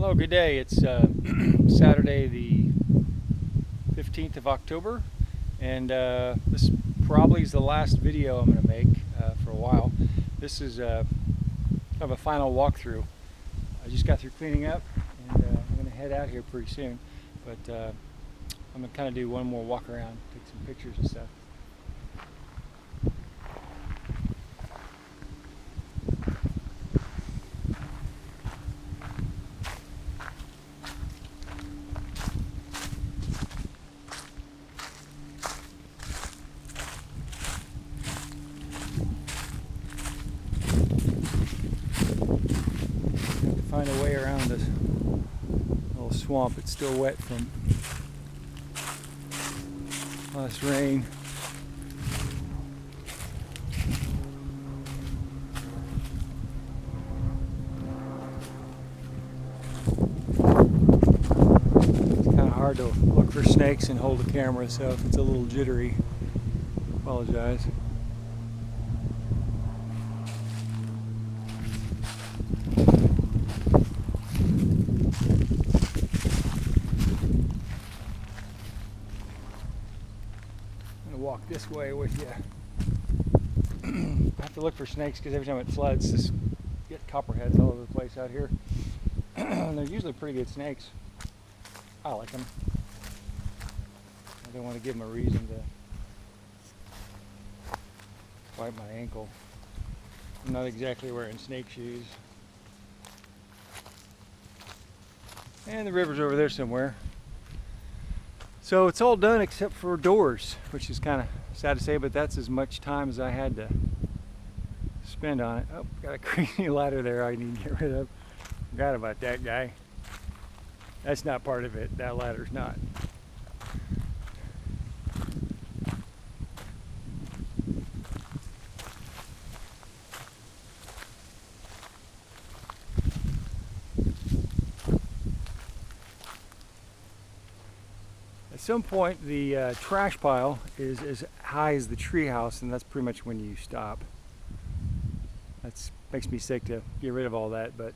Hello, good day. It's Saturday the 15th of October, and this probably is the last video I'm going to make for a while. This is kind of a final walkthrough. I just got through cleaning up, and I'm going to head out here pretty soon, but I'm going to kind of do one more walk around, take some pictures and stuff. Find a way around this little swamp. It's still wet from last rain. It's kind of hard to look for snakes and hold the camera, so if it's a little jittery, apologize. Walk this way with you. I have to look for snakes because every time it floods, just get copperheads all over the place out here. And they're usually pretty good snakes. I like them. I don't want to give them a reason to bite my ankle. I'm not exactly wearing snake shoes. And the river's over there somewhere. So it's all done except for doors, which is kind of sad to say, but that's as much time as I had to spend on it. Oh, got a crazy ladder there I need to get rid of. Forgot about that guy. That's not part of it. That ladder's not. At some point, the trash pile is as high as the treehouse, and that's pretty much when you stop. That makes me sick to get rid of all that, but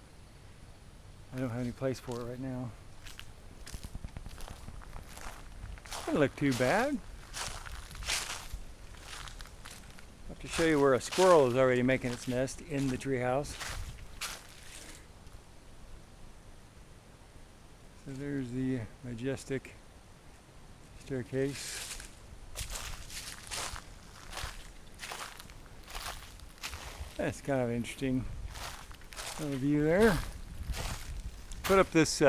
I don't have any place for it right now. Doesn't look too bad. I'll have to show you where a squirrel is already making its nest in the treehouse. So there's the majestic staircase. That's kind of interesting little view there. Put up this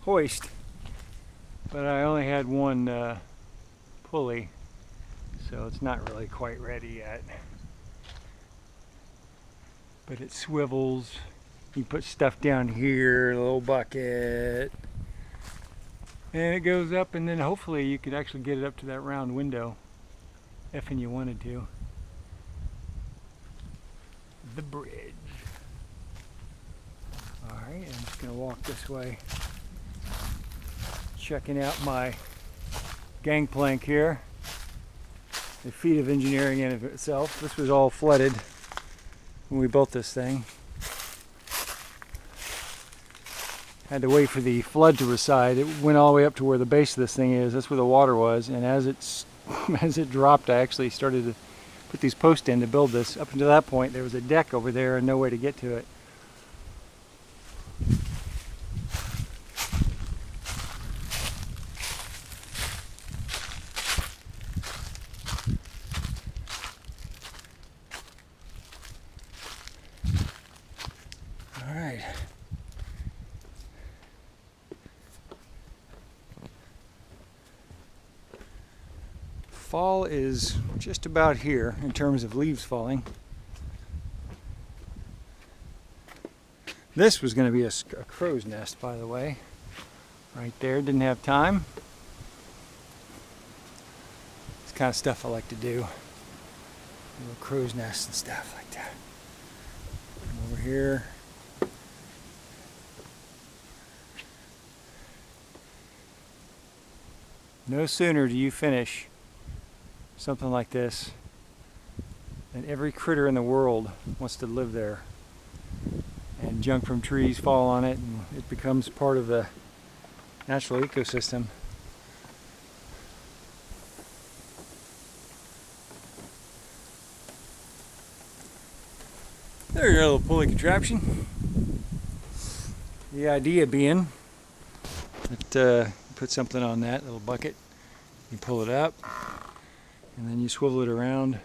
hoist, but I only had one pulley, so it's not really quite ready yet. But it swivels. You put stuff down here, a little bucket. And it goes up, and then hopefully you could actually get it up to that round window if you wanted to. The bridge. Alright, I'm just going to walk this way. Checking out my gangplank here. The feat of engineering in of itself. This was all flooded when we built this thing. Had to wait for the flood to recede. It went all the way up to where the base of this thing is. That's where the water was, and as it dropped, I actually started to put these posts in to build this. Up until that point, there was a deck over there and no way to get to it. All right. Fall is just about here in terms of leaves falling. This was going to be a crow's nest, by the way. Right there, didn't have time. It's the kind of stuff I like to do. Little crow's nests and stuff like that. Over here. No sooner do you finish something like this and every critter in the world wants to live there and junk from trees fall on it, and it becomes part of the natural ecosystem. There's your little pulley contraption. The idea being that you put something on that little bucket, you pull it up, and then you swivel it around.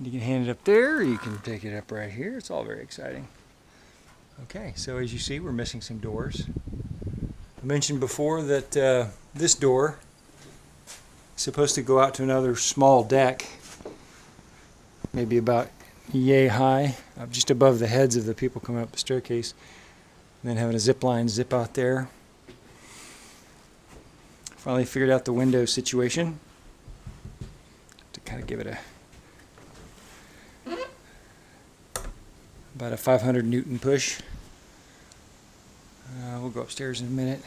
You can hand it up there, or you can take it up right here. It's all very exciting. Okay, so as you see, we're missing some doors. I mentioned before that this door is supposed to go out to another small deck, maybe about yay high, just above the heads of the people coming up the staircase, and then having a zip line zip out there. Finally figured out the window situation to kind of give it about a 500 Newton push. We'll go upstairs in a minute.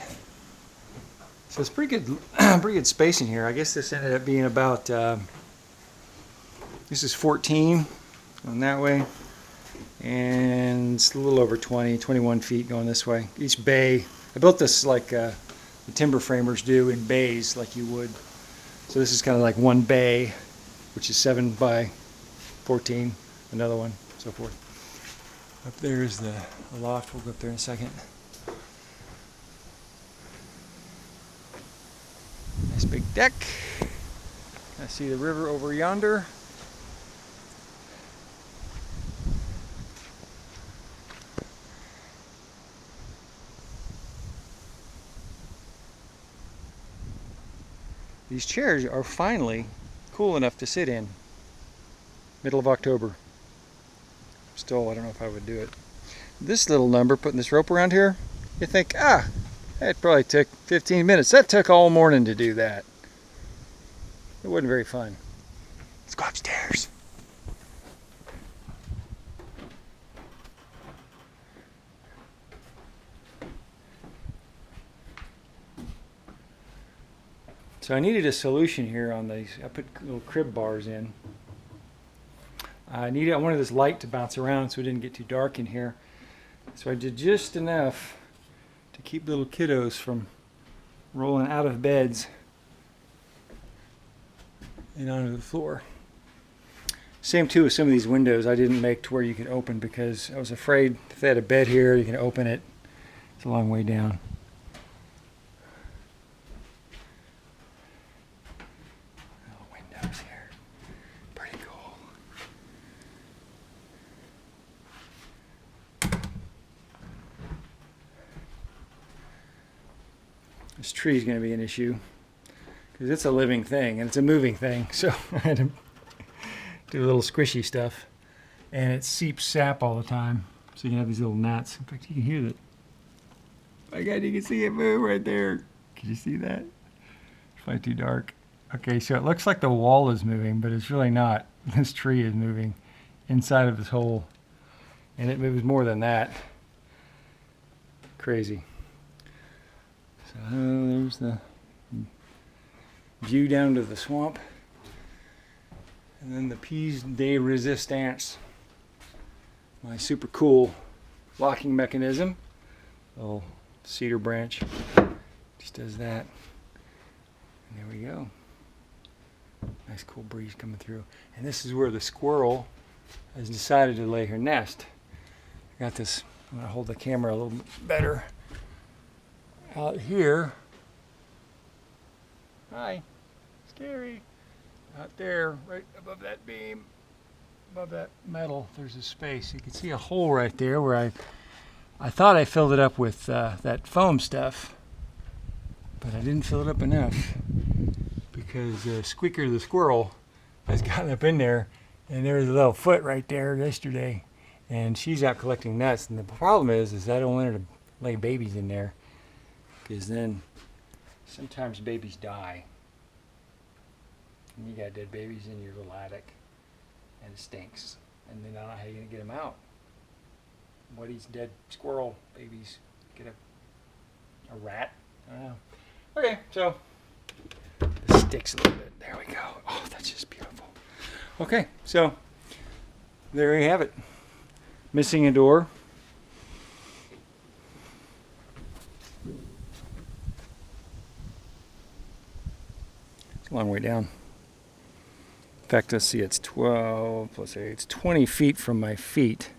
So it's pretty good spacing here. I guess this ended up being about this is 14 going that way, and it's a little over 21 feet going this way. Each bay, I built this like the timber framers do in bays, like you would. So this is kind of like one bay, which is 7 by 14, another one, so forth. Up there is the loft. We'll go up there in a second. Nice big deck. I see the river over yonder. These chairs are finally cool enough to sit in. Middle of October. Still, I don't know if I would do it. This little number, putting this rope around here, you think, that probably took 15 minutes. That took all morning to do that. It wasn't very fun. Let's go upstairs. So I needed a solution here on these. I put little crib bars in. I wanted this light to bounce around so it didn't get too dark in here. So I did just enough to keep little kiddos from rolling out of beds and onto the floor. Same too with some of these windows. I didn't make to where you could open because I was afraid if they had a bed here, you can open it. It's a long way down. This tree is going to be an issue because it's a living thing and it's a moving thing, so I had to do a little squishy stuff, and it seeps sap all the time, so you can have these little gnats. In fact, you can hear that. My God, you can see it move right there. Can you see that? It's probably too dark. Okay, so it looks like the wall is moving, but it's really not. This tree is moving inside of this hole, and it moves more than that. Crazy. So there's the view down to the swamp, and then the piece de resistance, my super cool locking mechanism. Little cedar branch just does that, and there we go. Nice cool breeze coming through, and this is where the squirrel has decided to lay her nest. I got this. I'm going to hold the camera a little bit better. Out here, hi, scary, out there, right above that beam, above that metal, there's a space. You can see a hole right there where I thought I filled it up with that foam stuff, but I didn't fill it up enough because Squeaker the squirrel has gotten up in there, and there was a little foot right there yesterday, and she's out collecting nuts, and the problem is I don't want her to lay babies in there, because then sometimes babies die. And you got dead babies in your little attic, and it stinks. And then I don't know how you're going to get them out. What these dead squirrel babies? Get a rat? I don't know. Okay, so this sticks a little bit. There we go. Oh, that's just beautiful. Okay, so there you have it. Missing a door. long way down. In fact, let's see, it's 12 plus 8, it's 20 feet from my feet.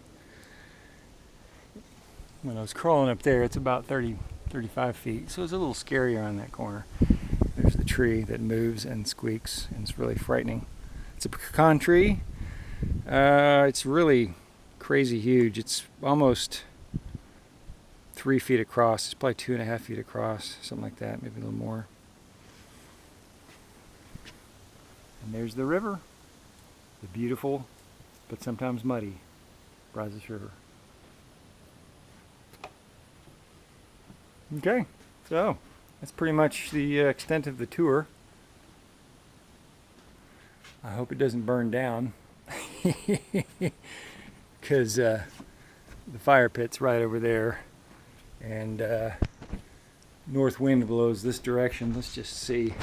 When I was crawling up there, it's about 35 feet, so it's a little scarier on that corner. There's the tree that moves and squeaks, and it's really frightening. It's a pecan tree. It's really crazy huge. It's almost 3 feet across. It's probably 2.5 feet across, something like that, maybe a little more. And there's the river, the beautiful, but sometimes muddy, Brazos River. Okay, so that's pretty much the extent of the tour. I hope it doesn't burn down, because the fire pit's right over there, and north wind blows this direction. Let's just see.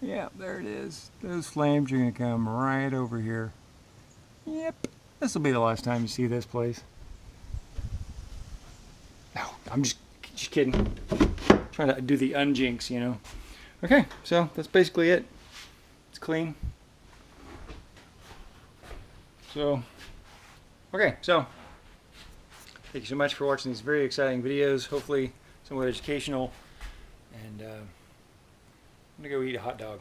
Yeah, there it is. Those flames are going to come right over here. Yep, this will be the last time you see this place. No, I'm just kidding. Trying to do the unjinx, you know. Okay, so that's basically it. It's clean. So, okay, so thank you so much for watching these very exciting videos. Hopefully somewhat educational. And I'm gonna go eat a hot dog.